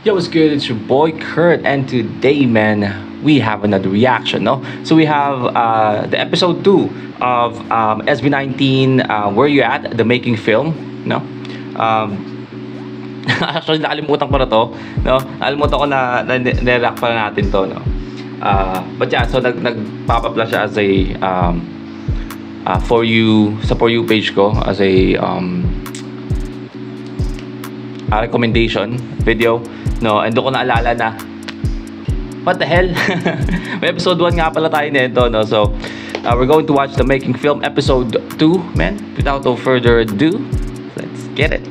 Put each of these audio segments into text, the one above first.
Yo, what's good? It's your boy Kurt, and today, man, we have another reaction, no? So we have the episode 2 of SB19, Where You At? The Making Film, no? Actually, nakalimutan ko na to, no? Nakalimutan ko na nireact pala natin to, no? But yeah, so nag-pop up lang siya as a For You, sa For You page ko, as a recommendation video, no? And doon ko naalala na what the hell. May episode 1 nga pala tayo nito, no? So we're going to watch the Making Film episode 2, man. Without no further ado, let's get it.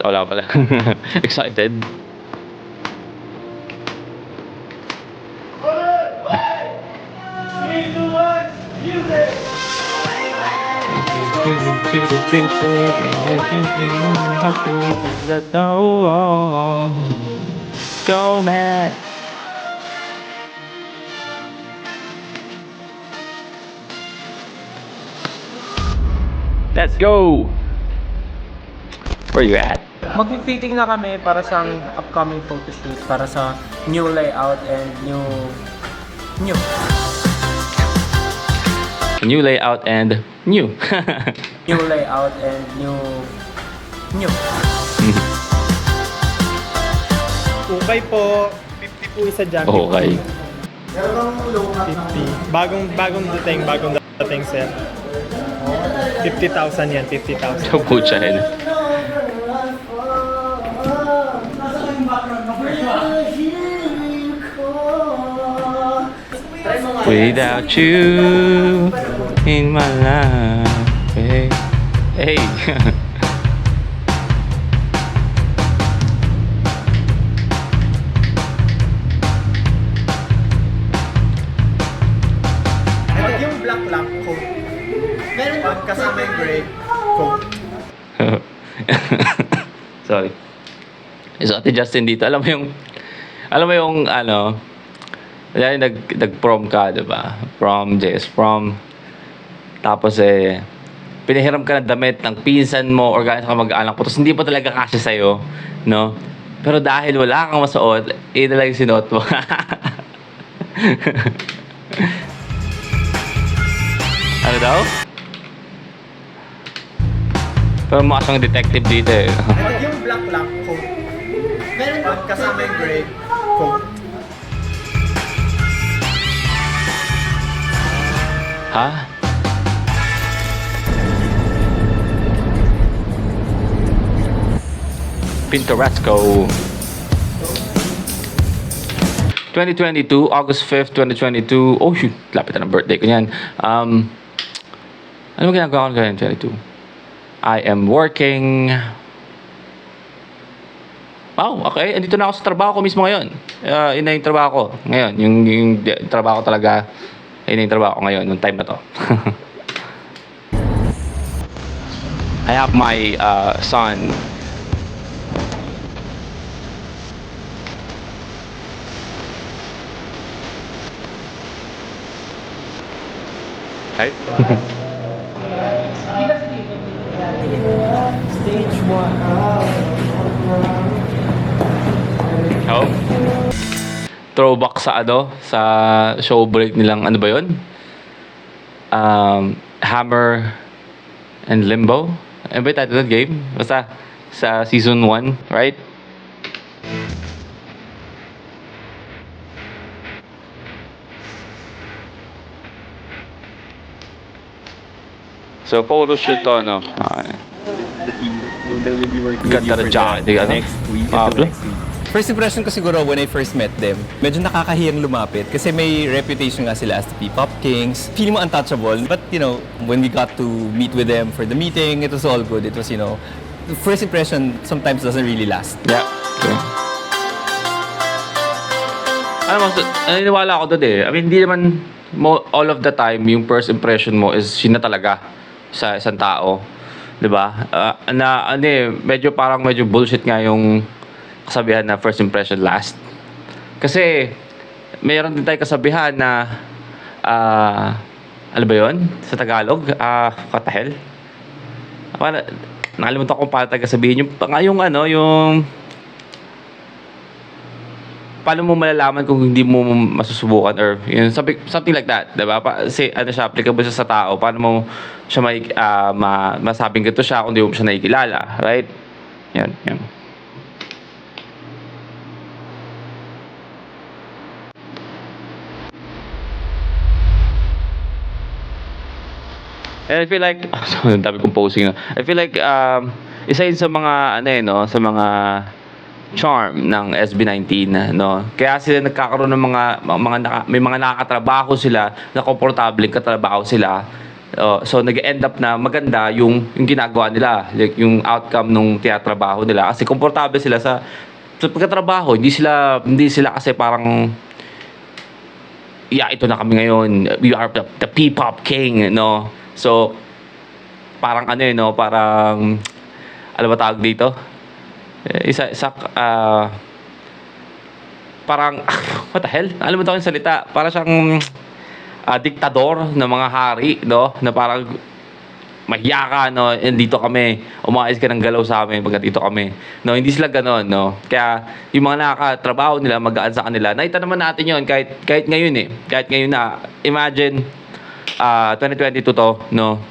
Wala pala. Excited. Go, man. Let's go. Where you at? Mag-fitting na kami para sa upcoming photoshoot, para sa new layout and new New layout and new. new layout and new. Okay po, 50 po isa dyan. Okay. 50. Bagong dating sir. 50,000 yan, 50,000. So, puchahin. Without you in my life, hey, hey. At yung black lang, coat. Meron pag kasama yung gray, coat. Sorry. So, Ate Justin dito, alam mo yung ano, kaya nag-prom ka, diba? Prom, prom. Tapos pinahiram ka ng damit ng pinsan mo or galing ka mag-anak mo. Tapos hindi pa talaga kasya sa'yo, no? Pero dahil wala kang masuot, talagang sinuot mo. Ano daw? Pero mukha siyang detective dito eh. At yung black lang, coat. Meron pag kasama yung gray, coat. Ha? Pintoresco. 2022, August 5th, 2022. Oh shoot, lapit na ng birthday ko niyan. Ano ginagawa ko ngayon, 2022? I am working. Wow, okay. Andito na ako sa trabaho ko mismo ngayon. Yun na yung trabaho ko ngayon. Yung trabaho ko talaga. Yun na yung trabaho ko ngayon, nung time na to. I have my son. Right? Stage 1. Oh. Throwback sa sa show break nilang ano ba 'yon? Hammer and Limbo. Ano ba yung title ng game? Basta sa season 1, right? So, photo shoot to, no? They will be working Ganda with rin you siya, for di the ano? next week. Pablo? First impression ko siguro when I first met them, medyo nakakahiyang lumapit kasi may reputation nga sila as the P-pop kings. Feeling mo untouchable. But, you know, when we got to meet with them for the meeting, it was all good. It was, you know, the first impression sometimes doesn't really last. Yeah. Okay. Ano mo, naniniwala ako doon eh. I mean, hindi naman all of the time yung first impression mo is yun na talaga sa isang tao. 'Di ba? Medyo bullshit nga yung kasabihan na first impression last. Kasi, mayroon din tayo kasabihan na, ano ba yun? Sa Tagalog? What the hell? Nakalimutan ko paano tayo sabihin. Yung ano, yung... Paano mo malalaman kung hindi mo masusubukan or something like that, diba? Kasi ano siya, applicable siya sa tao. Paano mo siya masabing ganito siya kung di mo siya nakikilala, right? Yan. And I feel like, ang dami kong posing na. I feel like, isa yun sa mga, sa mga charm ng SB19, no? Kaya sila nagkakaroon ng may mga nakakatrabaho sila, na komportableng katrabaho sila. So nag-end up na maganda yung ginagawa nila, like yung outcome nung tinatrabaho nila kasi komportable sila sa pagkatrabaho. Hindi sila kasi parang ito na kami ngayon. We are the P-pop king, no? So parang parang ano ba tawag dito? Parang what the hell? Alam mo yung salita? Para siyang diktador ng mga hari, no? Na parang mahiya ka, no? And dito kami, umayos ka ng galaw sa amin pagka dito kami. No, hindi sila ganoon, no? Kaya yung mga nakakatrabaho nila, magaan sa kanila. Nakita naman natin yon kahit ngayon Kahit ngayon na, imagine 2022 to, no?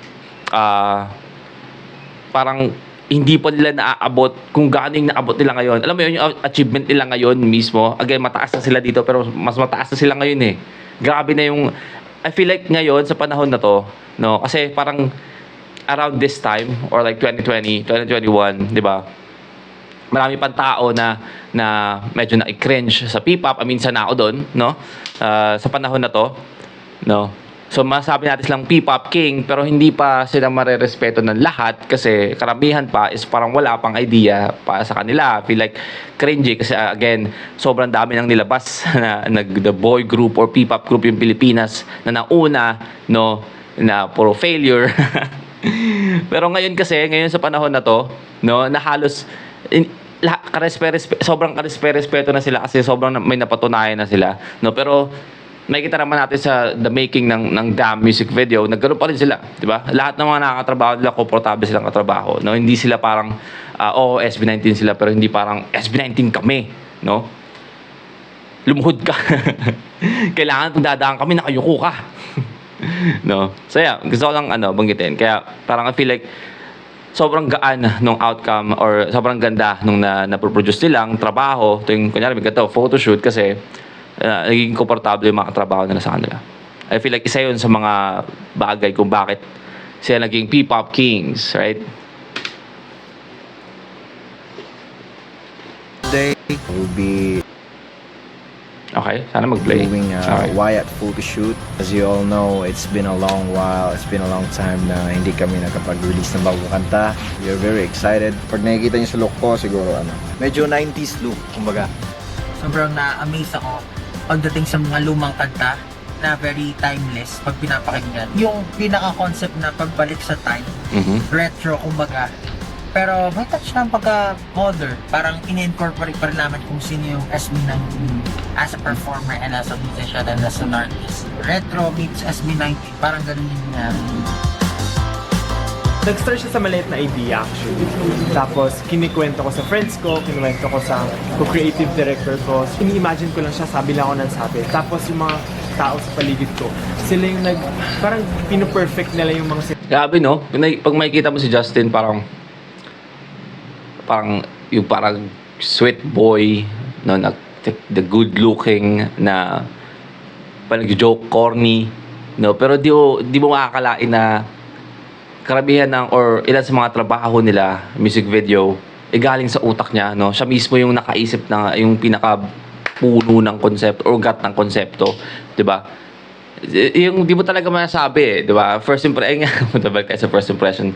Parang hindi pa nila naaabot kung gaano yung naabot nila ngayon. Alam mo yun, yung achievement nila ngayon mismo. Again, mataas na sila dito, pero mas mataas na sila ngayon Grabe na yung... I feel like ngayon, sa panahon na to, no? Kasi parang around this time, or like 2020, 2021, di ba? Marami pang tao na medyo na-cringe sa P-pop. Minsan na ako doon, no? Sa panahon na to, no? So, masabi natin silang P-pop king, pero hindi pa sila marerespeto ng lahat kasi karamihan pa is parang wala pang idea pa sa kanila. I feel like cringy kasi again, sobrang dami nang nilabas na the boy group or P-pop group yung Pilipinas na nauna, no, na puro failure. Pero ngayon sa panahon na to, no, na halos sobrang karespeto na sila kasi sobrang may napatunayan na sila, no, pero makikita naman natin sa the making ng Damn music video, nagkaroon pa rin sila, di ba? Lahat ng mga nakakatrabaho nila, komportable silang katrabaho, no? Hindi sila parang, SB19 sila, pero hindi parang SB19 kami, no? Lumuhod ka. Kailangan kung dadaan kami, nakayuko ka. No? So yeah, gusto ko lang banggitin. Kaya parang I feel like sobrang gaan nung outcome or sobrang ganda nung na-produce nilang trabaho. Ito yung, kunyari, may ganito, photoshoot kasi nagiging komportable yung mga katrabaho nila sa kanila. I feel like isa yun sa mga bagay kung bakit sila naging P-pop kings, right? Today will be Okay, sana mag-play. doing Okay. a Wyatt photo shoot. As you all know, it's been a long while. It's been a long time na hindi kami nakapag-release ng bagong kanta. We are very excited. Pag nakikita niyo sa look ko, siguro medyo 90s look, kumbaga. Sobrang na-amaze ako pagdating sa mga lumang kanta na very timeless pag pinapakinggan. Yung pinaka-concept na pagbalik sa time, retro kumbaga. Pero may touch ng pagka-modern. Parang in-incorporate pa rin namin kung sino yung SB19 as a performer and as a musician and as an artist. Retro meets SB19, parang ganun yung Nag-start siya sa maliit na idea actually. Tapos kinikwento ko sa friends ko, kinikwento ko sa creative director ko. Ini-imagine ko lang siya, sabi lang ako ng sabi. Tapos yung mga tao sa paligid ko, sila yung parang pino-perfect nila yung mga Grabe, no? Pag makikita mo si Justin, parang sweet boy, no? The good looking na parang joke corny, no? Pero di mo makakalain na karamihan or ilan sa mga trabaho nila, music video, galing sa utak niya, no? Siya mismo yung nakaisip na yung pinaka-puno ng konsepto or gat ng konsepto, 'di ba? Yung di mo talaga masasabi, 'di ba? First impression, matabal kayo sa first impression.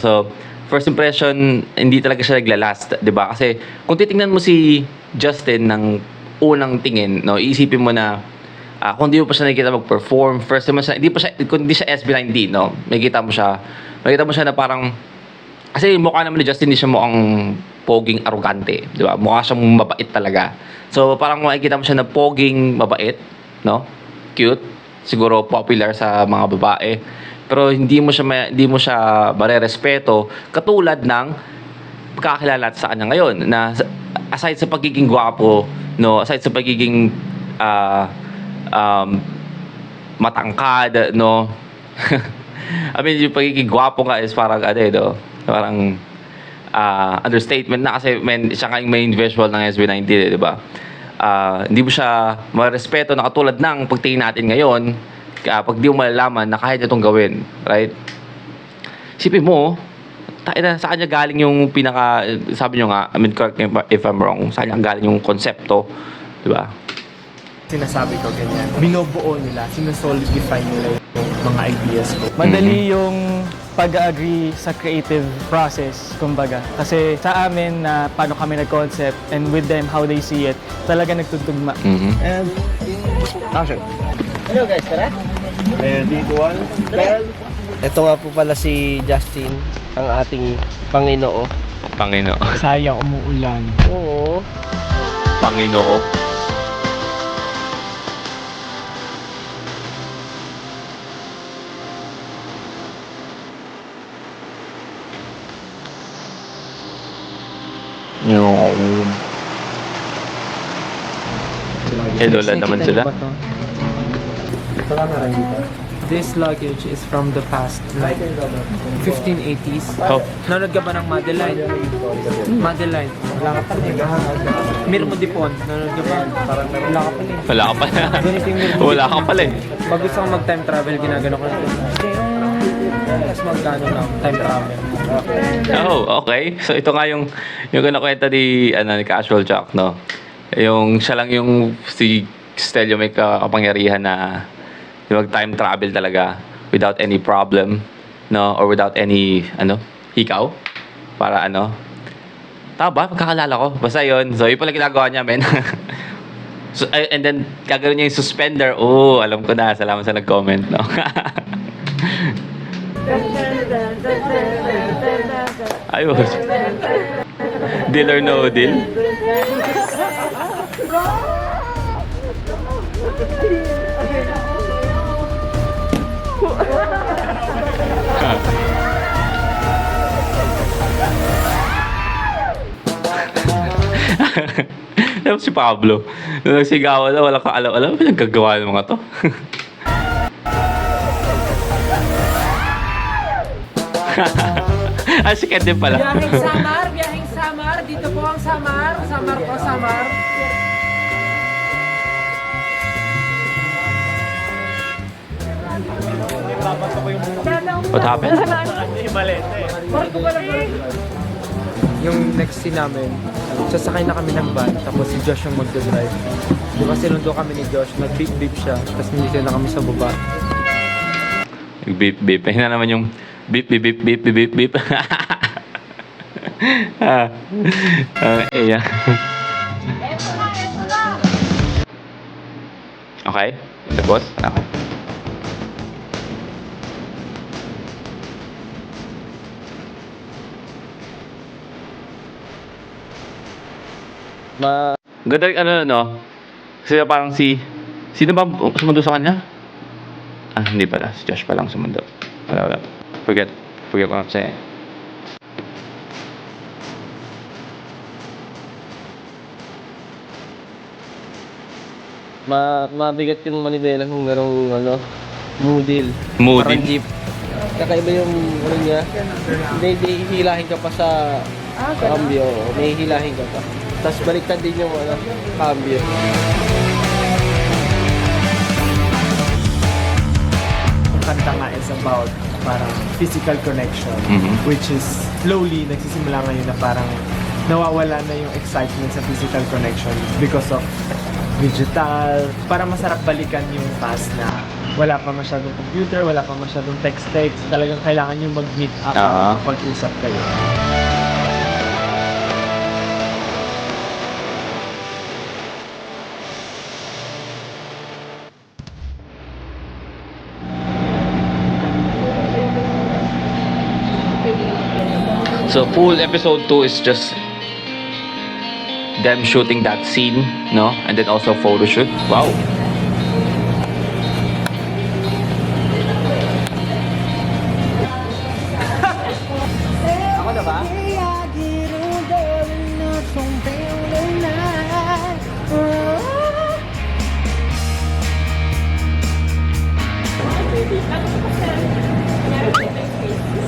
So, first impression, hindi talaga siya naglalast, 'di ba? Kasi kung titingnan mo si Justin ng unang tingin, no, iisipin mo na kung di mo pa siya nakikita mag-perform, first time mo siya, kung di siya SB19, no, makikita mo siya na parang, kasi yung mukha naman ni Justin, hindi siya mukhang poging arrogante, di ba? Mukha siyang mabait talaga. So, parang makikita mo siya na poging mabait, no? Cute. Siguro popular sa mga babae. Pero hindi mo siya marerespeto katulad ng pagkakilala sa kanya ngayon na aside sa pagiging gwapo, no, aside sa pagiging matangkad, no. I mean, yung pagiging gwapo nga is parang no, parang understatement na kasi siya nga yung main visual ng SB19, di ba? Hindi mo siya marespeto na katulad ng pagtingin natin ngayon pag di mo malalaman na kahit itong gawin, right? Isipin mo, sa kanya galing yung sabi nyo nga, I mean, correct me if I'm wrong, sa kanya galing yung konsepto, di ba? Sinasabi ko ganyan. Binobuo nila, sinasolidify nila yung mga ideas ko. Madali yung pag-agree sa creative process, kumbaga. Kasi sa amin na paano kami nag-concept and with them how they see it, talaga nagtutugma. And action. Hello guys, tara. Ready, one, Ito nga po pala si Justin, ang ating Panginoo. Panginoon. sayang umuulan. Oo. Panginoon. Lola naman sila. This luggage is from the past, like 1580s. Oh. Nanonood ka ba ng Madeline? Madeline. Wala ka pa rin. Mirmo Dipon. Nanonood ka ba? Parang wala ka pa rin. Wala ka pala. Ganito yung Mirmo Wala ka pala eh. Pag gusto kong mag-time travel, ginagano ko na ito. Tapos magkano lang, time travel. Oh, okay. So ito nga yung kinakwenta ni Casual Jack, no. Yung siya lang yung si Stelio may kapangyarihan na mag-time travel talaga without any problem, no, or without any hikaw para tama ba? Pagkakalala ko. Basta yun. So, yun pala ginagawa niya, men. So, and then, gagawin niya yung suspender. Oh, alam ko na. Salamat sa nag-comment, no? Ayos. Deal or no deal? Tapos si Pablo, nung nagsigawan na, walang kaalam-alam, pinagkagawa ng mga to. Si Ken din pala. Biyaheng Samar, dito po ang Samar. Samar po, Samar. What happened? Yung next scene namin, sasakay na kami ng van, tapos si Josh yung magdadrive. Di ba sinundo kami ni Josh, nag-beep-beep siya, tapos nandito na kami sa baba. Beep, beep. Ayun na naman yung beep, beep, beep, beep, beep, beep, beep. Yeah. Okay? The boss? Okay. Ganda no? Kasi parang sino ba sumundo sa kanya? Hindi pala. Si Josh pa lang sumundo. Wala. Forget what I'm saying. Mabigat yung manibela kung merong moodle. Moody. Parang jeep. Kakaiba yung niya. May hihilahin ka pa sa cambio. May hihilahin ka pa. Tapos baliktad din yung cambio. Ang kanta nga is about parang physical connection, which is slowly nagsisimula ngayon na parang nawawala na yung excitement sa physical connection because of digital. Para masarap balikan yung past na wala pa masyadong computer, wala pa masyadong text. Talagang kailangan yung mag-meet up, pag-usap kayo. So, full episode 2 is just them shooting that scene, no? And then also photo shoot. Wow. Ako na ba?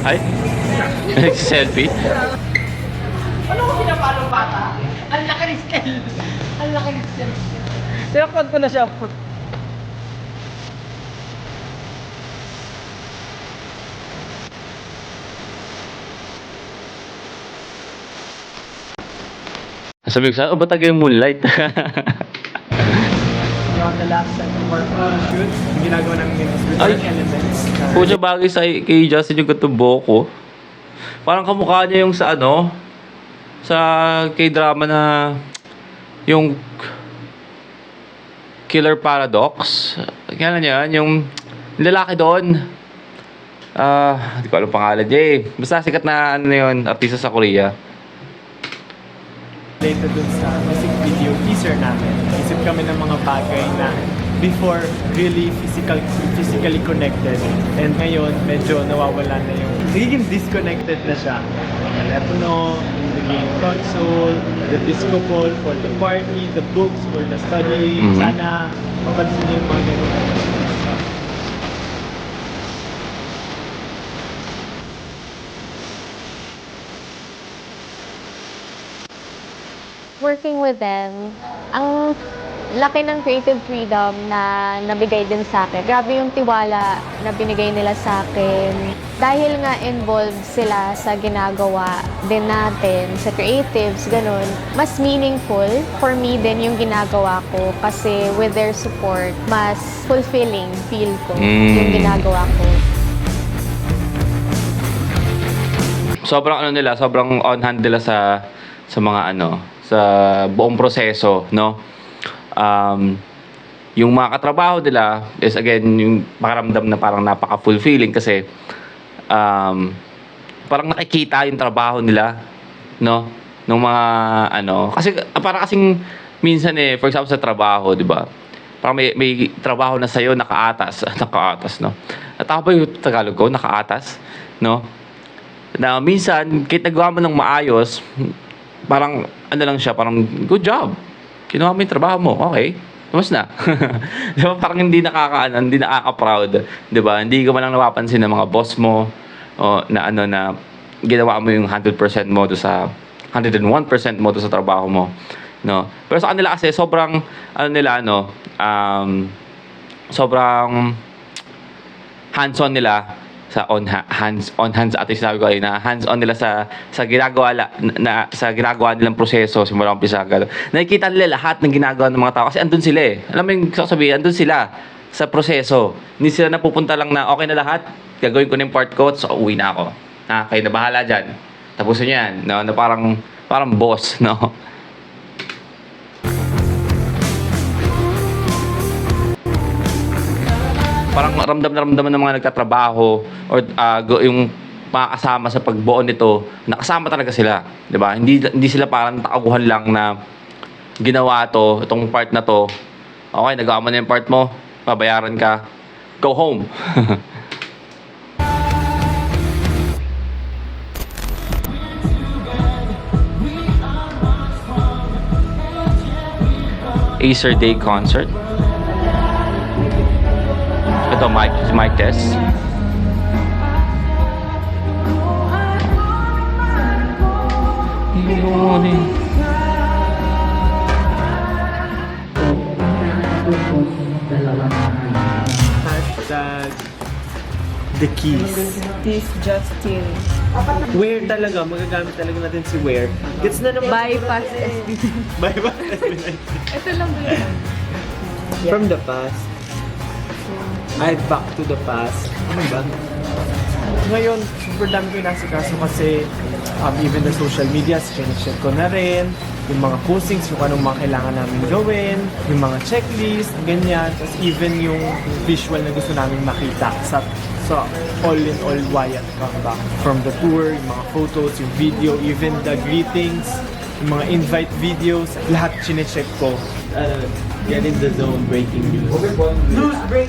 Ay? Nagsiselfie? Sinakot ko na siya. Sabi ko sa, oh, ba't taga yung moonlight? Yung the last set of our shoot, yung ginagawa namin ganun with Ay. certain elements. Pucha bagay sa kay Justin yung katuboko. Parang kamukha niya yung sa ano, sa K-drama na yung Killer Paradox. Kaya yan, yung lalaki doon. Hindi ko alam pangalan niya eh. Basta sikat na ano yun, artista sa Korea. Later dun sa music video teaser namin, isip kami ng mga bagay na before really physically connected. And ngayon, medyo nawawala na yung, nagiging disconnected na siya. Ang telepono, naging console, the disco ball for the party, the books for the study. Mhm. Sana mapansin niyo yung mga ganun. Working with them, ang laki ng creative freedom na nabigay din sa akin. Grabe yung tiwala na binigay nila sa akin. Dahil nga involved sila sa ginagawa din natin, sa creatives, ganun, mas meaningful for me din yung ginagawa ko kasi with their support, mas fulfilling feel ko yung ginagawa ko. Sobrang ano nila, sobrang on hand nila sa mga ano, sa buong proseso, no? Yung mga katrabaho nila is again yung pakiramdam na parang napaka-fulfilling kasi parang nakikita yung trabaho nila, no? Nung mga ano, kasi para kasing minsan eh, for example sa trabaho, 'di ba? Parang may trabaho na sa'yo nakaatas, no? At ako ba yung Tagalog ko, nakaatas, no? Na minsan, kahit nagawa mo ng maayos, parang, ano lang siya, parang, good job. Kinuha mo yung trabaho mo, okay. Tapos na. Di ba? Parang hindi nakaka-proud. Di ba? Hindi ka man lang napapansin ng mga boss mo, o na ano na, ginawa mo yung 100% mo do sa, 101% mo do sa trabaho mo. No? Pero sa kanila kasi, sobrang, ano nila, ano, sobrang hands-on nila sa hands at sinabi ko ay na hands-on nila sa ginagawa sa ginagawa nilang proseso simula umpisa hanggang nakikita nila lahat ng ginagawa ng mga tao kasi andun sila eh. Alam mo yung sasabihin, andun sila sa proseso. Hindi sila napupunta lang na okay na lahat, gagawin ko na yung part ko, so uwi na ako. Ha, kayo na bahala dyan. Tapusin nyo yan. No? Na parang boss, no? Parang ramdam na ramdaman ng mga nagtatrabaho or yung mga kasama sa pagbuo nito, nakasama talaga sila, 'di ba? Hindi sila parang tauhan lang na ginawa itong part na to. Okay, nagawa mo na yung part mo, babayaran ka. Go home. Acer Day concert. Ito, mic test. Hashtag the keys. This Justin. Where talaga, magagamit talaga natin si where. Gets na naman. Bypass SB. Bye bye. Ito lang ba yun? From the past. Ay, back to the past. Ano ba? Ngayon, super dami ko nasikaso kasi even the social media, screenshot ko na rin. Yung mga postings, yung anong mga kailangan namin gawin. Yung mga checklist, ganyan. Tapos even yung visual na gusto namin makita sa all in all Wyatt Comeback. From the tour, yung mga photos, yung video, even the greetings yung mga invite videos, lahat chinecheck ko. Get in the zone, breaking news. News break.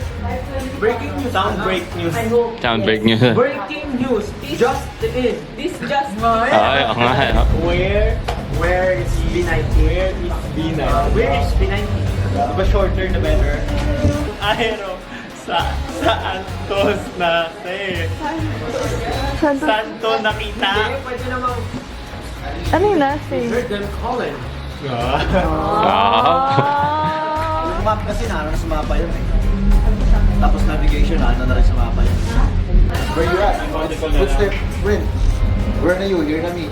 Breaking news. Sound break news. Sound break news. Breaking news. Just in. This just my. Ay, oo nga. Where is B90? Where is B90? Where is B90? Diba shorter na better? Aero. Santos na Santo nakita. Pwede namang. Ano yung last name? Heard them calling. Ah. Map kasi na sumapa yun eh. Tapos navigation na rin sumapa yun. Where you at? What's the print? Where na you? Here na me.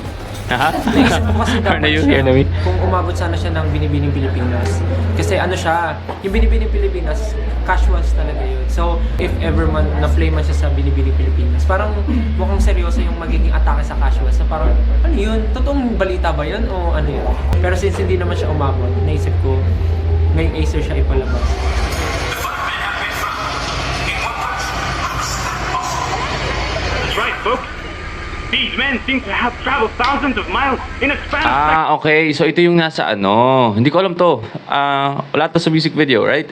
Naisip ko kasi Are dapat you siya, here na me? kung umabot sana siya ng Binibining Pilipinas. Kasi ano siya, yung Binibining Pilipinas, casuals talaga yun. So, if ever man na-play man siya sa Binibining Pilipinas, parang mukhang seryoso yung magiging atake sa casuals. So, parang, ano yun? Totoong balita ba yun? O ano yun? Pero since hindi naman siya umabot, naisip ko, ngayong Acer siya ipalabas. That's right, folks. These men seem to have traveled thousands of miles in a span of Ah, okay. So ito yung nasa ano. Hindi ko alam to. Wala to sa music video, right?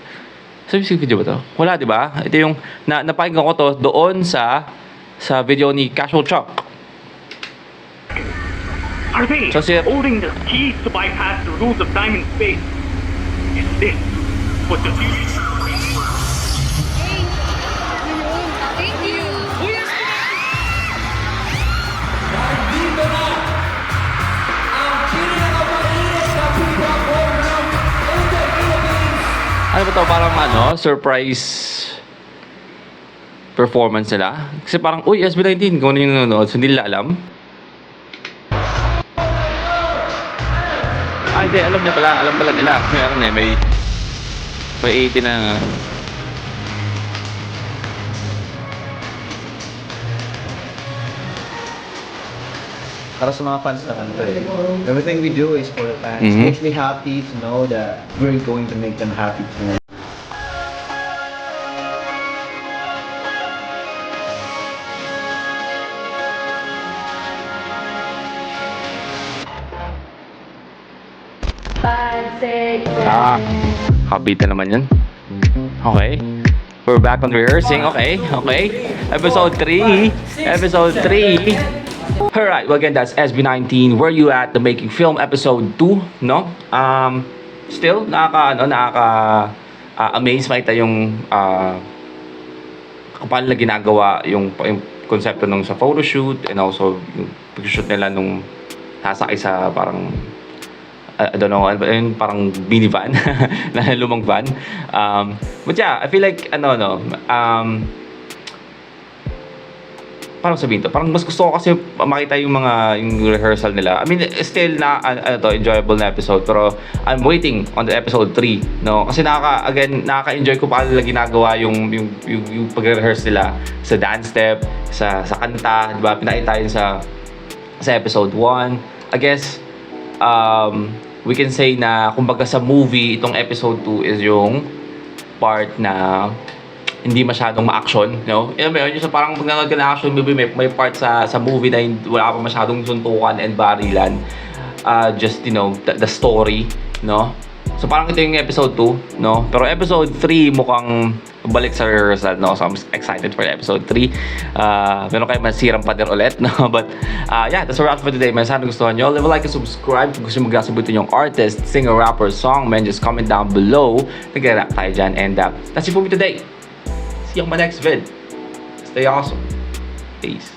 Sa music video ba to? Wala, di ba? Ito yung napakinggan ko to doon sa video ni Casual Chuck. Are they So, holding the keys to bypass the rules of time and space? Is this what the future? Ano ba to? Parang ano? Surprise performance nila? Kasi parang, uy, SB19, kung ano yung nanonood, so hindi nila alam. Ah, hindi, alam niya pala. Alam pala nila. Meron eh, may 80 na. Para sa mga fans naman to eh. Everything we do is for the fans. Mhm. Makes me happy to know that we're going to make them happy too. Habita naman yun. Okay. We're back on rehearsing. Okay. Episode 3. Alright, well again, that's SB19. Where you at? The Making Film episode 2, no? Still, amaze makita yung kung paano nila ginagawa yung konsepto nung sa photoshoot and also yung pag-shoot nila nung nasakay sa parang I don't know, yung parang minivan na lumang van. But yeah, I feel like parang sabihin to, parang mas gusto ko kasi makita yung rehearsal nila. I mean, still enjoyable na episode, pero I'm waiting on the episode 3, no? Kasi nakaka-enjoy ko paano nila ginagawa yung pag-rehearse nila sa dance step, sa kanta, di ba? Pinakita yun sa episode 1. I guess we can say na kumbaga sa movie, itong episode 2 is yung part na hindi masyadong ma-action, no? Yung parang pag nanood ka na action movie, may part sa movie na wala pa masyadong suntukan and barilan. Just, the story, no? So parang ito yung episode 2, no? Pero episode 3 mukhang balik sa rehearsal, no? So I'm excited for episode 3. Meron kayo masirang pader ulit, no? But yeah, that's a wrap for today, man. Sana gustuhan nyo. Leave a like and subscribe kung gusto nyo magkasabutin yung artist, singer, rapper, song, man. Just comment down below. Nag-rap tayo dyan. And that's it for me today. See you on my next vid. Stay awesome. Peace.